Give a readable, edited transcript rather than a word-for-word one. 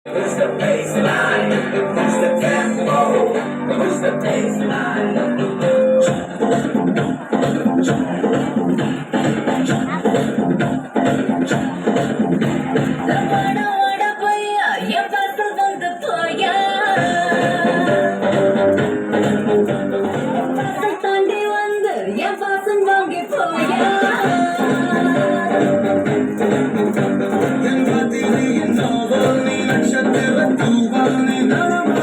Push the baseline, push the tempo, push the baseline. வாட வாட பையா என் பார்த்து வந்து போயா பாசம் தாண்டி வந்து என் பாசம் வாங்கி போயா என் பதினி என்னவோ நீ நட்சத்திர தூவல் நீ நலமா